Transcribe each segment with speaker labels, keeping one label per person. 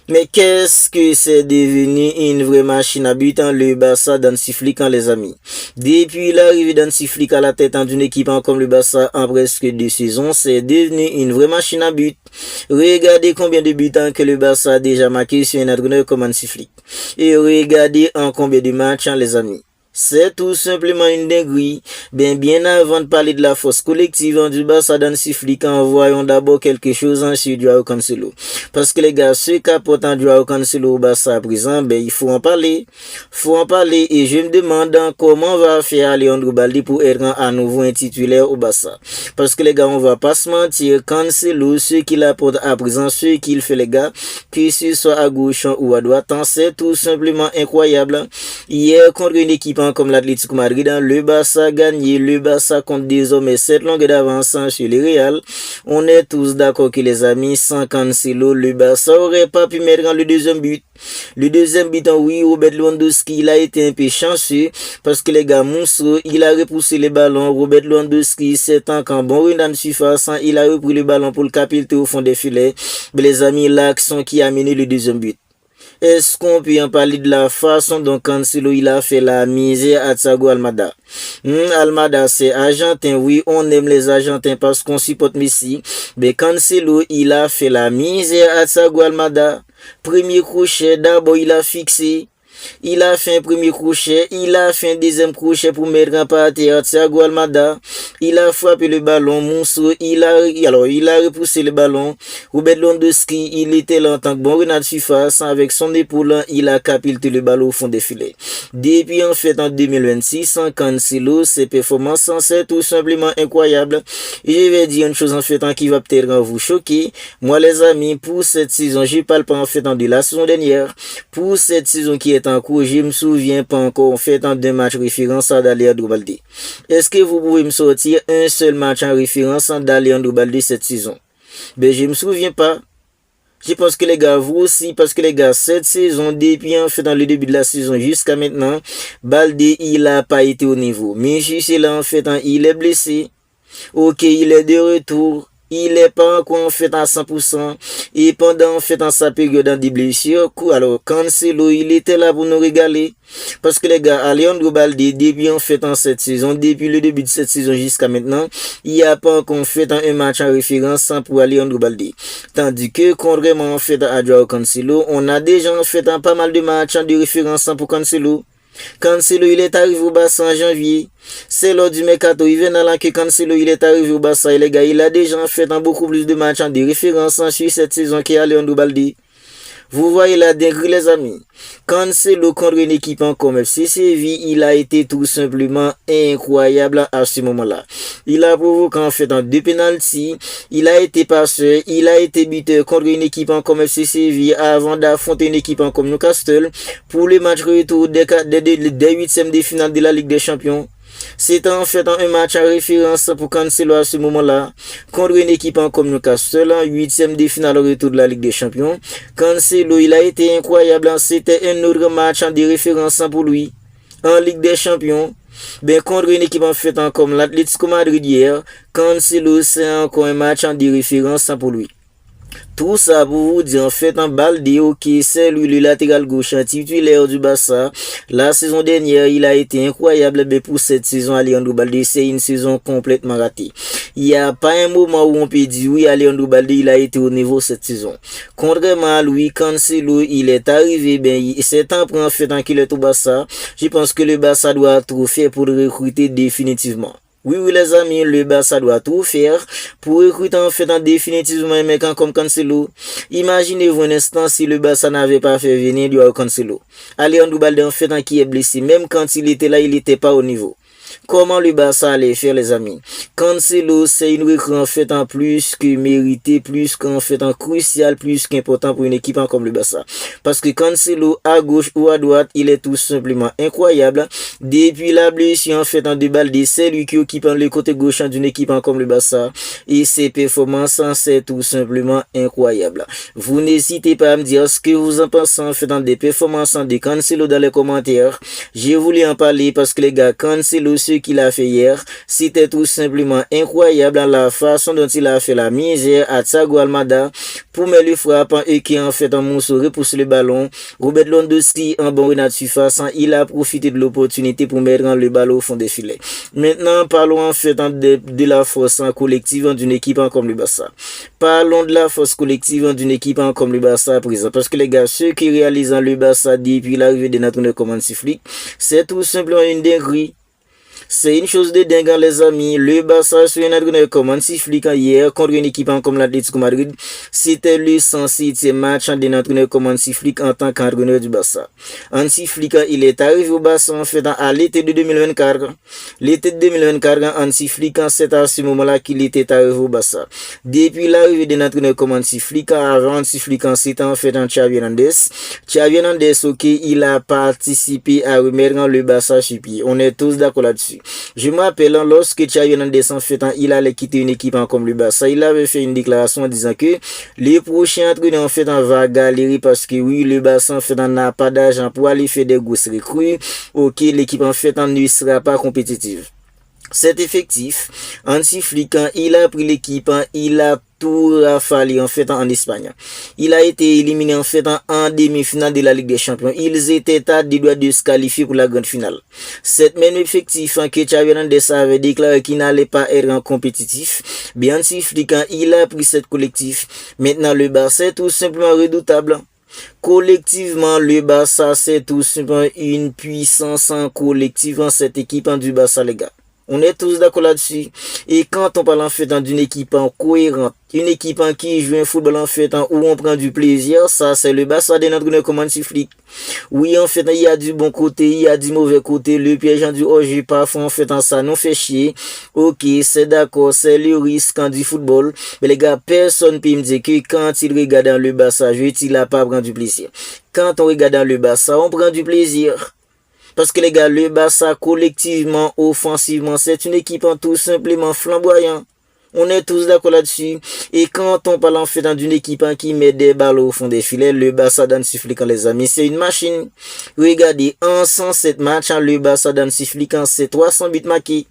Speaker 1: Mais qu'est-ce que c'est devenu une vraie machine à but en le Barça d'Hansi Flick, les amis. Depuis l'arrivée d'Hansi Flick à la tête d'une équipe comme le Barça en presque 2 saisons, c'est devenu une vraie machine à but. Regardez combien de buts que le Barça a déjà marqué sur un entraîneur comme Hansi Flick. Et regardez en combien de matchs, les amis. C'est tout simplement une dinguerie. Bien avant de parler de la force collective du Barça d'Hansi Flick, voyons d'abord quelque chose sur Joao Cancelo. Parce que les gars, ceux qui apportent Joao Cancelo au Barça à présent, il faut en parler. Et je me demande comment va faire Leandro Baldi pour être à nouveau un titulaire au Barça. Parce que les gars, on va pas se mentir, Cancelo, ce qu'il apporte à présent, ce qu'il fait les gars, que ce soit à gauche ou à droite, c'est tout simplement incroyable. Hier, contre une équipe comme l'Atlético Madrid, le Barça a gagné. Le Barça compte désormais 7 longues d'avance sur le Real. On est tous d'accord que les amis, sans Cancelo, le Barça aurait pas pu mettre le deuxième but. Le deuxième but, oui, Robert Lewandowski, il a été un peu chanceux parce que les gars, Mousso, il a repoussé le ballon. Robert Lewandowski, c'est un camp bon dans la surface, il a repris le ballon pour le capilter au fond des filets. Mais les amis, l'action qui a mené le deuxième but. Est-ce qu'on peut en parler de la façon dont Cancelo il a fait la misère à Thiago Almada? Almada c'est argentin, oui, on aime les argentins parce qu'on supporte Messi. Mais Cancelo il a fait la misère à Thiago Almada. Premier crochet, d'abord il a fixé. Il a fait un premier crochet, il a fait un deuxième crochet pour mettre un pas à terre Thiago Almada. Il a frappé le ballon, Mousso, il a repoussé le ballon. Robert Lewandowski, il était là en tant que bon renard de surface, avec son épaule, il a capilté le ballon au fond des filets. Depuis en fait en 2026, Cancelo, ses performances, c'est tout simplement incroyable. Et je vais dire une chose en fait qui va peut-être vous choquer. Moi les amis, pour cette saison, je parle pas en fait de la saison dernière, pour cette saison qui est en cours, je me souviens pas encore en fait en 2 matchs référence à Leandro Baldi. Est-ce que vous pouvez me sortir un seul match en référence à Leandro Baldi cette saison? Je me souviens pas. Je pense que les gars, vous aussi, parce que les gars, cette saison, depuis en fait dans le début de la saison jusqu'à maintenant, Baldi, il a pas été au niveau. Mais jusqu'à là, en fait, il est blessé. Ok, il est de retour. Il est pas encore en fait à 100%. Et pendant en fait en sa période de blessure, alors Cancelo, il était là pour nous régaler. Parce que les gars, Leandro Baldi, depuis en fait en cette saison, depuis le début de cette saison jusqu'à maintenant, il n'y a pas encore fait un match en référence pour Leandro Baldi. Tandis que, contrairement en fait à Joao Cancelo, on a déjà en fait pas mal de matchs de référence pour Cancelo. Cancelo il est arrivé au Barça en janvier. C'est lors du mercato hivernal que Cancelo il est arrivé au Barça et les gars, il a déjà fait beaucoup plus de matchs de référence sur cette saison qu'à Leandro Baldi. Vous voyez la dinguerie les amis. Cancelo contre une équipe comme FC Séville, il a été tout simplement incroyable à ce moment-là. Il a provoqué en fait 2 pénaltys, il a été passeur, il a été buteur contre une équipe comme FC Séville avant d'affronter une équipe comme Newcastle pour le match retour des 8e de finale de la Ligue des Champions. C'était en fait un match à référence pour Cancelo à ce moment-là, contre une équipe comme Newcastle, 8e de finale au retour de la Ligue des Champions. Cancelo, il a été incroyable, c'était un autre match de référence pour lui, en Ligue des Champions. Contre une équipe en fait comme l'Atlético Madrid hier, Cancelo, c'est encore un match de référence pour lui. Tout ça pour vous dire en fait Baldi, ok, c'est lui le latéral gauche titulaire du Barça. La saison dernière, il a été incroyable, mais pour cette saison, Leandro Baldi, c'est une saison complètement ratée. Il n'y a pas un moment où on peut dire oui, Leandro Baldi, il a été au niveau cette saison. Contrairement à lui, Cancelo, il est arrivé, c'est temps pour en fait qu'il est au Barça. Je pense que le Barça doit tout faire pour le recruter définitivement. Oui, les amis, le Barça doit tout faire pour recruter en fait définitivement un mec comme Cancelo. Imaginez-vous un instant si le Barça n'avait pas fait venir Joao Cancelo. Leandro Baldi en fait qui est blessé, même quand il était là, il n'était pas au niveau. Comment le Barça allait faire les amis? Cancelo c'est une recrue en fait en plus que mérité, plus qu'en fait en crucial, plus qu'important pour une équipe comme le Barça. Parce que Cancelo à gauche ou à droite, il est tout simplement incroyable. Depuis la blessure en fait de Baldi, c'est lui qui occupe le côté gauche d'une équipe comme le Barça. Et ses performances c'est tout simplement incroyable. Vous n'hésitez pas à me dire ce que vous en pensez en fait des performances de Cancelo dans les commentaires. Je voulais en parler parce que les gars, Cancelo ce qu'il a fait hier, c'était tout simplement incroyable dans la façon dont il a fait la misère à Thiago Almada pour mettre le frappant et qui en fait un morceau repousse le ballon. Robert Lewandowski en bon renard de surface, il a profité de l'opportunité pour mettre le ballon au fond des filets. Maintenant, parlons en fait de la force collective d'une équipe comme le Barça. Parlons de la force collective d'une équipe comme le Barça à présent. Parce que les gars, ceux qui réalisent le Barça depuis l'arrivée de notre commande Flick, c'est tout simplement une dinguerie. C'est une chose de dingue, les amis. Le Barça sur une entraîneur comme Hansi Flick hier contre une équipe comme l'Atlético Madrid. C'était le 106e match de l'entraîneur comme Hansi Flick en tant qu'entraîneur du Barça. Hansi Flick, il est arrivé au Barça en fait à l'été de 2024. L'été de 2024, Hansi Flick, c'est à ce moment-là qu'il était arrivé au Barça. Depuis l'arrivée de l'entraîneur comme Hansi Flick, avant Hansi Flick, c'était en fait un Xavi Hernandez. Xavi Hernandez, ok, il a participé à remettre le Barça sur pied. On est tous d'accord là-dessus. Je me rappelle, lorsque Xavi Hernandez en fait, il allait quitter une équipe comme le Barça, il avait fait une déclaration en disant que les prochains entraîneurs en fait va galérer parce que oui, le Barça en fait n'a pas d'argent pour aller faire des grosses recrues. Ok, l'équipe en fait ne sera pas compétitive. Cet effectif, Hansi Flick, il a pris l'équipe, il a tout rafalé en fait en Espagne. Il a été éliminé en fait en demi-finale de la Ligue des Champions. Ils étaient à des doigts de se qualifier pour la grande finale. Cet même effectif que Xavi Hernandez avait déclaré qu'il n'allait pas être en compétitif, bien Hansi Flick, il a pris cette collectif. Maintenant le Barça est tout simplement redoutable. Collectivement, le Barça c'est tout simplement une puissance collective en cette équipe du Barça les gars. On est tous d'accord là-dessus. Et quand on parle en fait d'une équipe cohérente, une équipe qui joue un football en fait où on prend du plaisir, ça c'est le Barça de notre comme Hansi Flick. Oui, en fait, il y a du bon côté, il y a du mauvais côté. Le piège du hors-jeu parfois en fait ça nous fait chier. Ok, c'est d'accord, c'est le risque du football. Mais les gars, personne peut me dire que quand il regarde dans le Barça, il n'a pas prendre du plaisir. Quand on regarde dans le Barça, on prend du plaisir. Parce que les gars, le Barça collectivement, offensivement, c'est une équipe tout simplement flamboyant. On est tous d'accord là-dessus. Et quand on parle en fait d'une équipe qui met des balles au fond des filets, le Barça d'Hansi Flick, les amis, c'est une machine. Regardez, en 107 matchs, le Barça d'Hansi Flick, c'est 300 buts marqués.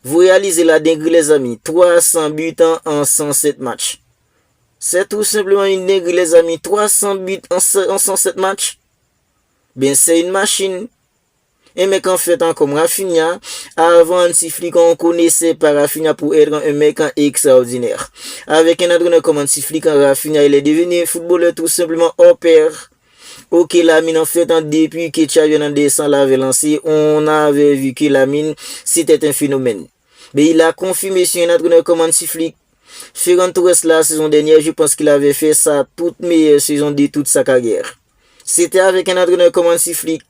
Speaker 1: Vous réalisez la dinguerie, les amis. 300 buts en 107 matchs. C'est tout simplement une dinguerie, les amis. 300 buts en 107 matchs. Bien, c'est une machine. Un mec en fait comme Rafinha, avant Hansi Flick, on connaissait pas Rafinha pour être un mec extraordinaire. Avec un entraîneur comme Hansi Flick, Rafinha, il est devenu footballeur tout simplement hors pair. Ok, Lamine en fait, depuis que Xavi Hernandez l'avait lancé, on avait vu que Lamine, c'était un phénomène. Mais il a confirmé sur un entraîneur comme Hansi Flick. Ferran Torres la saison dernière, je pense qu'il avait fait sa toute meilleure saison de toute sa carrière. C'était avec un entraîneur comme Hansi Flick.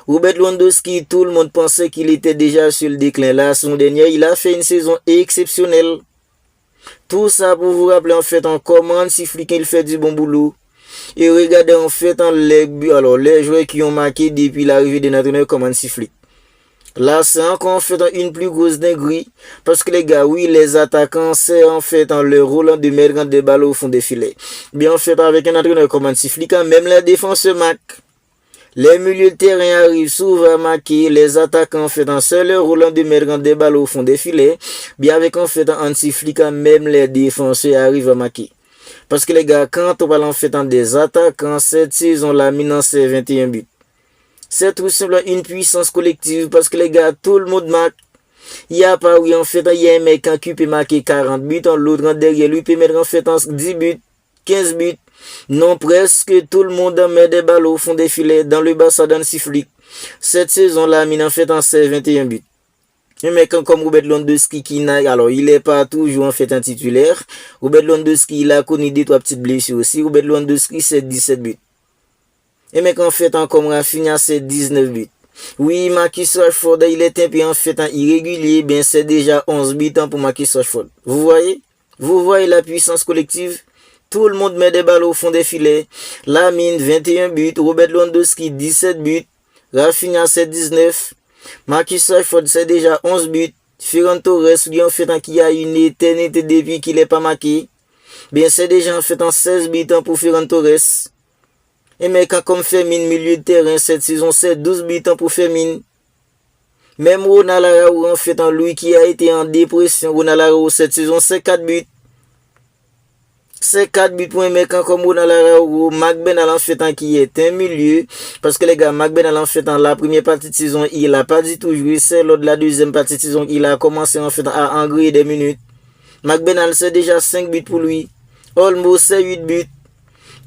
Speaker 1: Robert Lewandowski, tout le monde pensait qu'il était déjà sur le déclin. La saison dernière, il a fait une saison exceptionnelle. Tout ça pour vous rappeler en fait comment Hansi Flick il fait du bon boulot. Et regardez en fait les joueurs qui ont marqué depuis l'arrivée de l'entraîneur comme Hansi Flick. Là, c'est encore en fait une plus grosse dinguerie. Parce que les gars, oui, les attaquants, c'est en fait le rôle de mettre des balles au fond des filets. Bien en fait, avec un entraîneur comme Hansi Flick, même les défenseurs marquent. Les milieux de terrain arrivent souvent à marquer. Les attaquants en fait un seul rôle de mettre des balles au fond des filets. Bien avec en fait Hansi Flick, même les défenseurs arrivent à marquer. Parce que les gars, quand on parle en fait des attaquants, cette saison, la mine c'est 21 buts. C'est tout simplement une puissance collective parce que les gars, tout le monde marque. Il n'y a pas, oui, en fait, il y a un mec qui peut marquer 40 buts, l'autre derrière lui peut mettre en fait 10 buts, 15 buts. Non, presque tout le monde met des balles au fond des filets dans le Barça d'Hansi Flick. Cette saison-là, il en fait c'est 21 buts. Un mec comme Robert Lewandowski qui n'a, alors il est pas toujours en fait un titulaire. Robert Lewandowski, il a connu des 3 petites blessures aussi. Robert Lewandowski, c'est 17 buts. Et mec en fait comme Rafinha c'est 19 buts. Oui, Marcus Rashford il est un peu en fait irrégulier, bien c'est déjà 11 buts pour Marcus Rashford. Vous voyez la puissance collective. Tout le monde met des balles au fond des filets. Lamine 21 buts, Robert Lewandowski 17 buts, Rafinha c'est 19, Marcus Rashford c'est déjà 11 buts. Ferran Torres lui en fait qui a une éternité depuis qu'il est pas marqué. Bien c'est déjà en fait 16 buts pour Ferran Torres. Et mec comme Fermin milieu de terrain cette saison c'est 12 buts pour Fermin. Même Ronald Araújo, en fait, lui qui a été en dépression, Ronald Araújo, cette saison, c'est 4 buts. C'est 4 buts pour un mec comme Ronald Araújo. McBurnell, en fait, qui est un milieu. Parce que les gars, McBurnell, en fait, la première partie de saison, il a pas du tout joué. C'est lors de la deuxième partie de saison, il a commencé, en fait, à engrayer des minutes. McBurnell, c'est déjà 5 buts pour lui. Olmo, c'est 8 buts.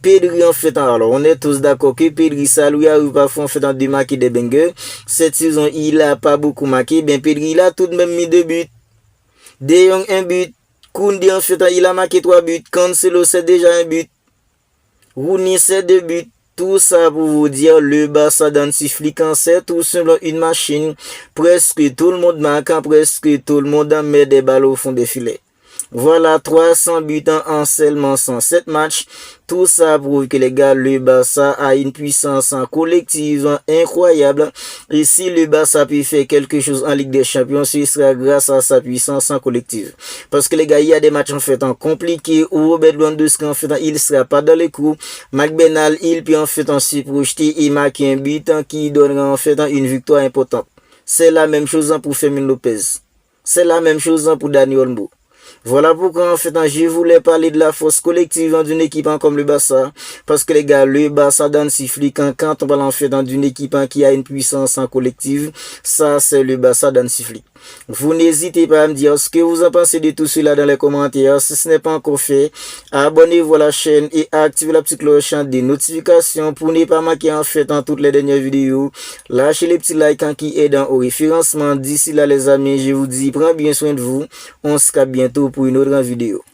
Speaker 1: Pedri, en fait, alors on est tous d'accord que Pedri, ça lui arrive parfois en fait de marquer des bangers. Cette saison, il a pas beaucoup marqué. Ben Pedri, il a tout de même mis 2 buts. De Jong, 1 but. Koundé, en fait, il a marqué 3 buts. Cancelo, c'est déjà 1 but. Rooney, c'est 2 buts. Tout ça pour vous dire, le Barça d'Hansi Flick, c'est tout simplement une machine. Presque tout le monde marque, presque tout le monde met des balles au fond des filets. Voilà, 300 buts en seulement 107 matchs. Tout ça prouve que les gars, le Barça a une puissance collective incroyable. Et si le Barça peut faire quelque chose en Ligue des Champions, ce sera grâce à sa puissance collective. Parce que les gars, il y a des matchs en fait compliqués où Robert Lewandowski en fait il sera pas dans les coups. McBurnell, il peut en fait se projeter et marquer un but qui donnera en fait une victoire importante. C'est la même chose pour Fermin Lopez. C'est la même chose pour Dani Olmo. Voilà pourquoi en fait je voulais parler de la force collective d'une équipe comme le Barça. Parce que les gars, le Barça d'Hansi Flick, quand on parle en fait d'une équipe qui a une puissance collective, ça c'est le Barça d'Hansi Flick. Vous n'hésitez pas à me dire ce que vous en pensez de tout cela dans les commentaires. Si ce n'est pas encore fait, abonnez-vous à la chaîne et activez la petite cloche des notifications pour ne pas manquer en fait toutes les dernières vidéos. Lâchez les petits likes qui aident au référencement. D'ici là les amis, je vous dis, prenez bien soin de vous. On se capte bientôt pour une autre vidéo.